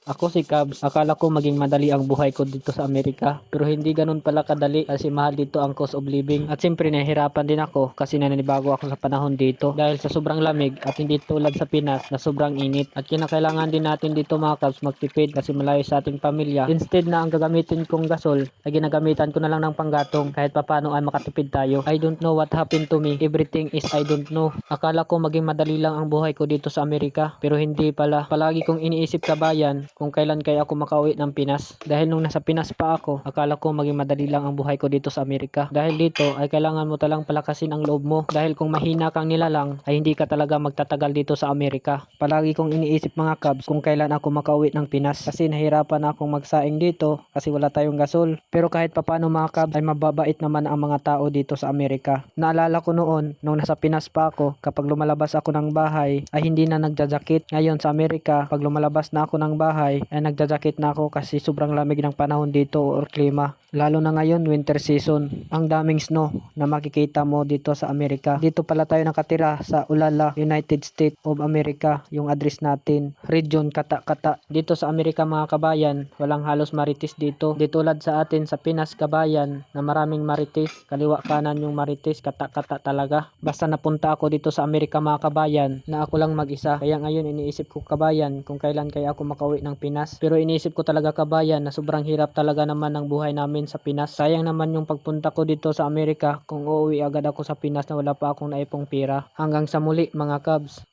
Ako si Cabs, akala ko maging madali ang buhay ko dito sa Amerika. Pero hindi ganun pala kadali kasi mahal dito ang cost of living. At siyempre nahihirapan din ako kasi naninibago ako sa panahon dito. Dahil sa sobrang lamig at hindi tulad sa Pinas na sobrang init. At kinakailangan din natin dito mga Cabs magtipid kasi malayo sa ating pamilya. Instead na ang gagamitin kong gasol ay ginagamitan ko na lang ng panggatong kahit papano ay makatipid tayo. I don't know what happened to me. Everything is I don't know. Akala ko maging madali lang ang buhay ko dito sa Amerika pero hindi pala. Palagi kong iniisip kabayan kung kailan kaya ako makauwi ng Pinas. Dahil nung nasa Pinas pa ako, akala ko maging madali lang ang buhay ko dito sa Amerika. Dahil dito ay kailangan mo talang palakasin ang loob mo. Dahil kung mahina kang nilalang ay hindi ka talaga magtatagal dito sa Amerika. Palagi kong iniisip mga Cubs kung kailan ako makauwi ng Pinas. Kasi nahirapan akong magsaing dito kasi wala tayong gasol. Pero kahit papano mga Cubs ay mababait naman ang mga tao dito sa Amerika. Naalala ko noon nung nasa Pinas pa ako, kapag lumalabas ako ng bahay ay hindi na nagjajakit. Ngayon sa Amerika, pag lumalabas na ako ng bahay ay nagjajakit na ako kasi sobrang lamig ng panahon dito or klima. Lalo na ngayon winter season. Ang daming snow na makikita mo dito sa Amerika. Dito pala tayo nakatira sa Ulala, United States of America. Yung address natin, Region Kata-Kata. Dito sa Amerika mga kabayan, walang halos marites dito. Di tulad sa atin sa Pinas kabayan na maraming marites. Kaliwa kanan yung marites, kata-kata talaga. Basta napunta ako dito sa Amerika mga kabayan na ako lang mag-isa. Kaya ngayon iniisip ko kabayan kung kailan kaya ako makauwi ng Pinas. Pero iniisip ko talaga kabayan na sobrang hirap talaga naman ng buhay namin sa Pinas. Sayang naman yung pagpunta ko dito sa Amerika kung uuwi agad ako sa Pinas na wala pa akong naipong pera. Hanggang sa muli mga Cubs.